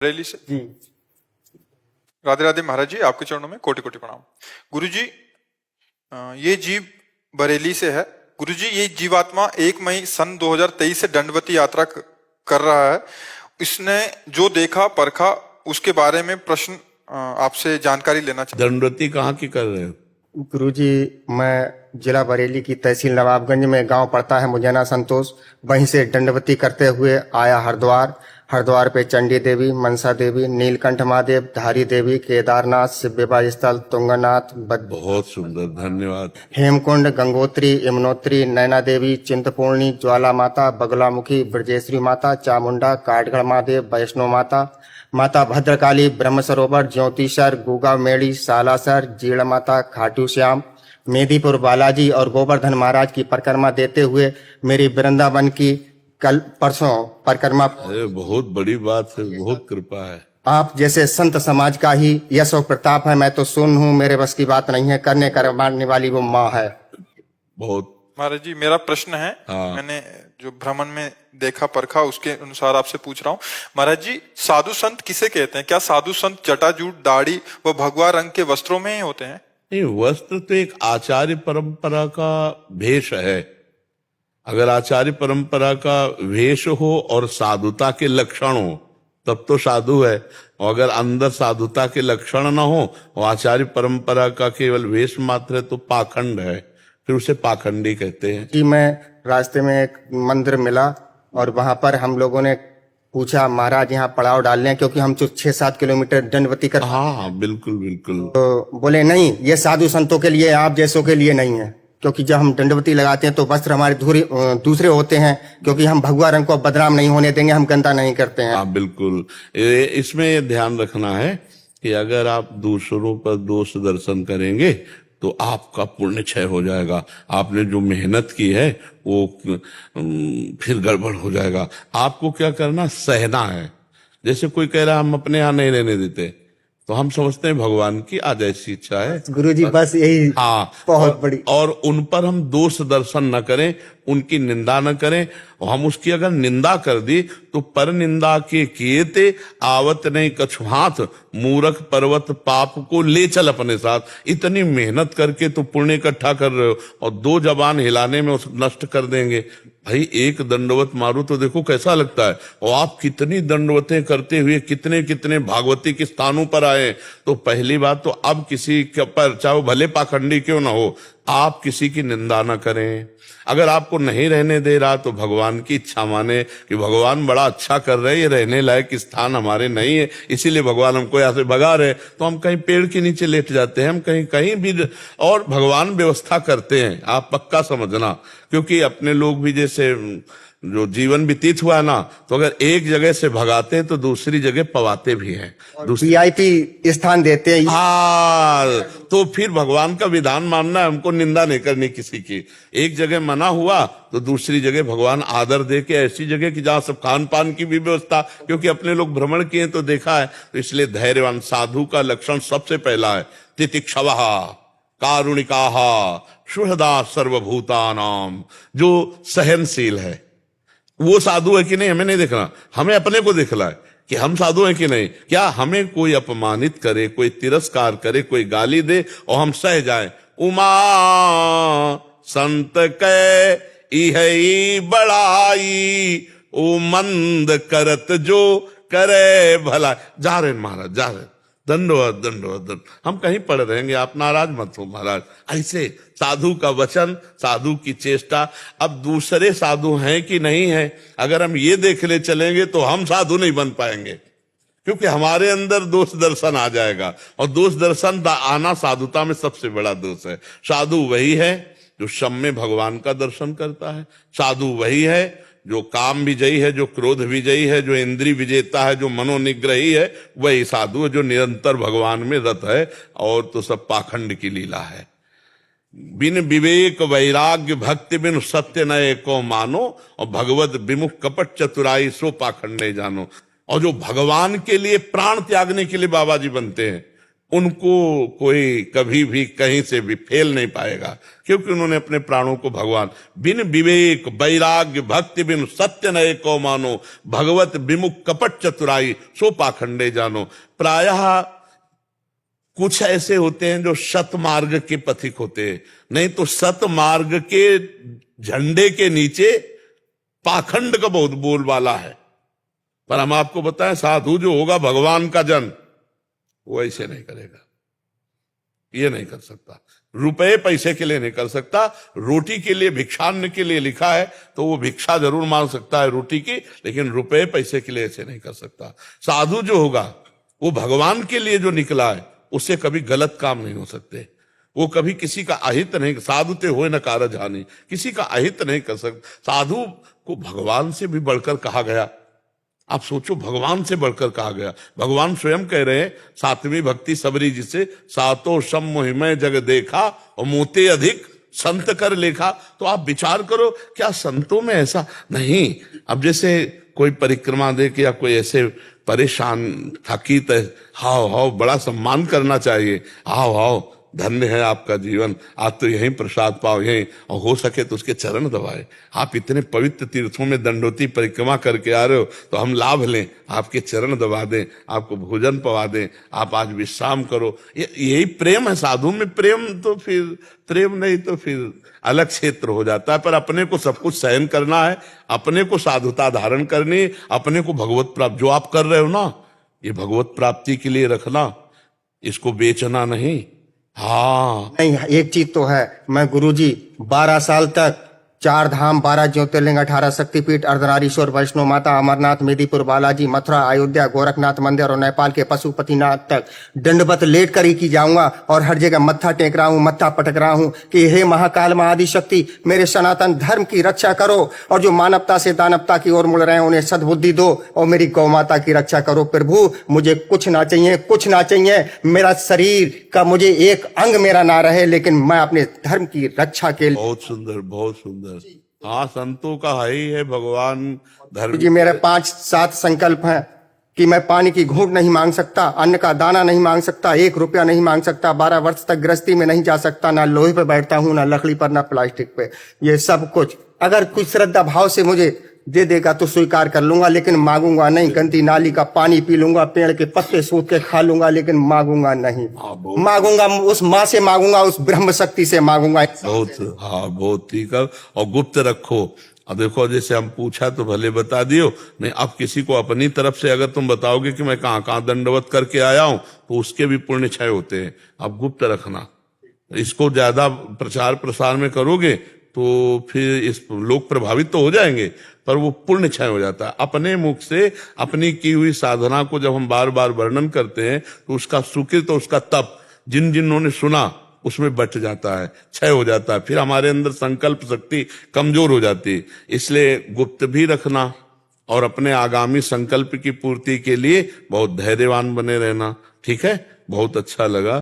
बरेली से। जी। राधे राधे महाराज जी, आपके चरणों में कोटि कोटि प्रणाम। गुरु जी, ये जीव बरेली से है। गुरु जी, ये जीवात्मा 1 मई सन 2023 से दंडवती यात्रा कर रहा है। इसने जो देखा परखा उसके बारे में प्रश्न आपसे जानकारी लेना चाहता हूं। दंडवती कहाँ की कर रहे हो? गुरुजी, मैं जिला बरेली की तहसील नवाबगंज में गांव पड़ता है मुजैना संतोष, वहीं से दंडवती करते हुए आया हरिद्वार। हरिद्वार पे चंडी देवी, मनसा देवी, नीलकंठ महादेव, धारी देवी, केदारनाथ, शिव विवाह स्थल, तुंगनाथ, बहुत सुंदर, धन्यवाद। हेमकुंड, गंगोत्री, यमुनोत्री, नैना देवी, चिंतपूर्णी, ज्वाला माता, बगलामुखी, ब्रजेश्वरी माता, चामुंडा, काठगढ़ महादेव, वैष्णो माता, माता भद्रकाली, ब्रह्म सरोवर, ज्योतिषर, गुगा मेड़ी, सालासर, जीड़ माता, खाटू श्याम, मेदीपुर बालाजी और गोवर्धन महाराज की परिक्रमा देते हुए मेरी वृंदावन की कल परसों परिक्रमा। अरे बहुत बड़ी बात है, बहुत कृपा है। आप जैसे संत समाज का ही यश और प्रताप है। मैं तो सुन हूँ, मेरे बस की बात नहीं है, करने करवाने वाली वो माँ है। बहुत। महाराज जी, मेरा प्रश्न है, हाँ। मैंने जो भ्रमण में देखा परखा उसके अनुसार आपसे पूछ रहा हूँ। महाराज जी, साधु संत किसे कहते हैं? क्या साधु संत जटाजूट, दाढ़ी व भगवा रंग के वस्त्रों में ही होते हैं? नहीं, वस्त्र तो एक आचार्य परंपरा का भेष है। अगर आचार्य परंपरा का वेश हो और साधुता के लक्षण हो तब तो साधु है, और अगर अंदर साधुता के लक्षण न हो और आचार्य परंपरा का केवल वेश मात्र है तो पाखंड है, फिर उसे पाखंडी कहते हैं। कि मैं रास्ते में एक मंदिर मिला और वहां पर हम लोगों ने पूछा, महाराज यहाँ पड़ाव डाल लें, क्योंकि हम 6-7 किलोमीटर दंडवती कर। हाँ बिल्कुल बिल्कुल। तो बोले नहीं, ये साधु संतों के लिए, आप जैसों के लिए नहीं है, क्योंकि जब हम दंडवती लगाते हैं तो वस्त्र हमारे दूसरे होते हैं, क्योंकि हम भगवा रंग को बदनाम नहीं होने देंगे, हम गंदा नहीं करते हैं। हाँ बिल्कुल। इसमें ये ध्यान रखना है कि अगर आप दूसरों पर दोष दर्शन करेंगे तो आपका पुण्य क्षय हो जाएगा। आपने जो मेहनत की है वो फिर गड़बड़ हो जाएगा। आपको क्या करना, सहना है। जैसे कोई कह रहा हम अपने यहाँ नहीं रहने देते, तो हम समझते हैं भगवान की आज ऐसी इच्छा है। गुरुजी, बस यही। हाँ, बहुत बड़ी। और उन पर हम दोष दर्शन न करें, उनकी निंदा न करें। और हम उसकी अगर निंदा कर दी तो पर निंदा के किए थे आवत नहीं कछु हाथ, मूर्ख पर्वत पाप को ले चल अपने साथ। इतनी मेहनत करके तो पुण्य इकट्ठा कर रहे हो और 2 जबान हिलाने में उस नष्ट कर देंगे। भाई एक दंडवत मारो तो देखो कैसा लगता है। और आप कितनी दंडवतें करते हुए कितने कितने भागवती के स्थानों पर आए। तो पहली बात तो अब किसी के पर, चाहे वो भले पाखंडी क्यों ना हो, आप किसी की निंदा ना करें। अगर आपको नहीं रहने दे रहा तो भगवान की इच्छा माने कि भगवान बड़ा अच्छा कर रहे, ये रहने लायक स्थान हमारे नहीं है, इसीलिए भगवान हमको यहाँ से भगा रहे। तो हम कहीं पेड़ के नीचे लेट जाते हैं, हम कहीं कहीं भी, और भगवान व्यवस्था करते हैं। आप पक्का समझना, क्योंकि अपने लोग भी जैसे जो जीवन व्यतीत हुआ ना, तो अगर एक जगह से भगाते हैं तो दूसरी जगह पवाते भी हैं, VIP स्थान देते हैं। हाँ, तो फिर भगवान का विधान मानना है, हमको निंदा नहीं करनी किसी की। एक जगह मना हुआ तो दूसरी जगह भगवान आदर दे के ऐसी जगह कि जहां सब खान पान की भी व्यवस्था, क्योंकि अपने लोग भ्रमण किए तो देखा है। तो इसलिए धैर्यवान साधु का लक्षण सबसे पहला है तितिक्षवः कारुणिकाः सुहृदा सर्वभूतानाम, जो सहनशील है। वो साधु है कि नहीं हमें नहीं देखना, हमें अपने को देखना है कि हम साधु हैं कि नहीं। क्या हमें कोई अपमानित करे, कोई तिरस्कार करे, कोई गाली दे और हम सह जाएं। उमा संत कै इहई बड़ाई, ओ मंद करत जो करे भला। जा रहे महाराज, जा रहे। दंडवत दंडवत दंड। हम कहीं पड़ रहेंगे, आप नाराज मत हो महाराज। ऐसे साधु का वचन, साधु की चेष्टा। अब दूसरे साधु हैं कि नहीं है, अगर हम ये देखने चलेंगे तो हम साधु नहीं बन पाएंगे, क्योंकि हमारे अंदर दोष दर्शन आ जाएगा। और दोष दर्शन आना साधुता में सबसे बड़ा दोष है। साधु वही है जो शम में भगवान का दर्शन करता है। साधु वही है जो काम विजयी है, जो क्रोध विजयी है, जो इंद्रिय विजेता है, जो मनोनिग्रही है। वही साधु है जो निरंतर भगवान में रत है। और तो सब पाखंड की लीला है। बिन विवेक वैराग्य भक्ति बिन सत्य नये को मानो, और भगवत विमुख कपट चतुराई सो पाखंड नहीं जानो। और जो भगवान के लिए प्राण त्यागने के लिए बाबा जी बनते हैं, उनको कोई कभी भी कहीं से भी फेल नहीं पाएगा, क्योंकि उन्होंने अपने प्राणों को भगवान, बिन विवेक वैराग्य भक्ति बिन सत्य नए को मानो, भगवत विमुख कपट चतुराई सो पाखंडे जानो। प्रायः कुछ ऐसे होते हैं जो सतमार्ग के पथिक होते हैं, नहीं तो सतमार्ग के झंडे के नीचे पाखंड का बहुत बोलबाला है। पर हम आपको बताएं, साधु जो होगा भगवान का जन, वो ऐसे नहीं करेगा, ये नहीं कर सकता। रुपए पैसे के लिए नहीं कर सकता, रोटी के लिए भिक्षान्न के लिए लिखा है तो वो भिक्षा जरूर मांग सकता है रोटी की, लेकिन रुपए पैसे के लिए ऐसे नहीं कर सकता। साधु जो होगा वो भगवान के लिए जो निकला है, उससे कभी गलत काम नहीं हो सकते। वो कभी किसी का अहित नहीं, साधु ते होए न कारज हानि, किसी का अहित नहीं कर सकता। साधु को भगवान से भी बढ़कर कहा गया। आप सोचो, भगवान से बढ़कर कहा गया। भगवान स्वयं कह रहे हैं, सातवीं भक्ति सबरी जिसे सातो सम मोहिमय जग देखा और मोते अधिक संत कर लेखा। तो आप विचार करो, क्या संतों में ऐसा नहीं? अब जैसे कोई परिक्रमा दे के या कोई ऐसे परेशान थकित है, हाओ हाओ बड़ा सम्मान करना चाहिए, आओ आओ धन्य है आपका जीवन, आज तो यहीं प्रसाद पाओ यहीं, और हो सके तो उसके चरण दबाए। आप इतने पवित्र तीर्थों में दंडोती परिक्रमा करके आ रहे हो, तो हम लाभ लें, आपके चरण दबा दें, आपको भोजन पवा दें, आप आज विश्राम करो। यही प्रेम है साधु में। प्रेम तो फिर प्रेम नहीं तो फिर अलग क्षेत्र हो जाता है। पर अपने को सब कुछ सहन करना है, अपने को साधुता धारण करनी, अपने को भगवत प्राप्त जो आप कर रहे हो ना, ये भगवत प्राप्ति के लिए रखना, इसको बेचना नहीं। हाँ नहीं, एक चीज तो है, मैं गुरुजी 12 साल तक 4 धाम 12 ज्योतिर्लिंग 18 शक्तिपीठ अर्धनारीश्वर वैष्णो माता अमरनाथ मेदिपुर बालाजी मथुरा अयोध्या गोरखनाथ मंदिर और नेपाल के पशुपतिनाथ तक दंडवत लेट कर ही की जाऊंगा, और हर जगह मत्था टेक रहा हूं, मत्था पटक रहा हूं कि हे महाकाल महाआदि शक्ति, मेरे सनातन धर्म की रक्षा करो, और जो मानवता से दानवता की ओर मुड़ रहे हैं उन्हें सद्बुद्धि दो, और मेरी गौ माता की रक्षा करो। प्रभु मुझे कुछ ना चाहिए, कुछ ना चाहिए, मेरा शरीर का मुझे एक अंग मेरा ना रहे, लेकिन मैं अपने धर्म की रक्षा के लिए। बहुत सुंदर, बहुत सुंदर। हाँ, संतों का है ही है भगवान धर्म। जी मेरे 5-7 संकल्प हैं कि मैं पानी की घूंट नहीं मांग सकता, अन्न का दाना नहीं मांग सकता, 1 रुपया नहीं मांग सकता, 12 वर्ष तक गृहस्थी में नहीं जा सकता, ना लोहे पे बैठता हूं, ना लकड़ी पर, ना प्लास्टिक पे। ये सब कुछ अगर कुछ श्रद्धा भाव से मुझे दे देगा तो स्वीकार कर लूंगा, लेकिन मांगूंगा नहीं। गंदी नाली का पानी पी लूंगा, पेड़ के पत्ते सूख के खा लूंगा, लेकिन मांगूंगा नहीं। मांगूंगा उस माँ से मांगूंगा, उस ब्रह्म शक्ति से मांगूंगा। बहुत, हाँ बहुत ठीक है। और गुप्त रखो। अब देखो, जैसे हम पूछा तो भले बता दियो, नहीं अब किसी को अपनी तरफ से अगर तुम बताओगे कि मैं कहाँ कहाँ दंडवत करके आया हूं, तो उसके भी पुण्य क्षय होते हैं। अब गुप्त रखना, इसको ज्यादा प्रचार प्रसार में करोगे तो फिर इस लोग प्रभावित तो हो जाएंगे, पर वो पुण्य क्षय हो जाता है। अपने मुख से अपनी की हुई साधना को जब हम बार बार वर्णन करते हैं, तो उसका सुकृत और उसका तप जिन जिन्होंने सुना उसमें बट जाता है, क्षय हो जाता है। फिर हमारे अंदर संकल्प शक्ति कमजोर हो जाती है। इसलिए गुप्त भी रखना, और अपने आगामी संकल्प की पूर्ति के लिए बहुत धैर्यवान बने रहना। ठीक है, बहुत अच्छा लगा।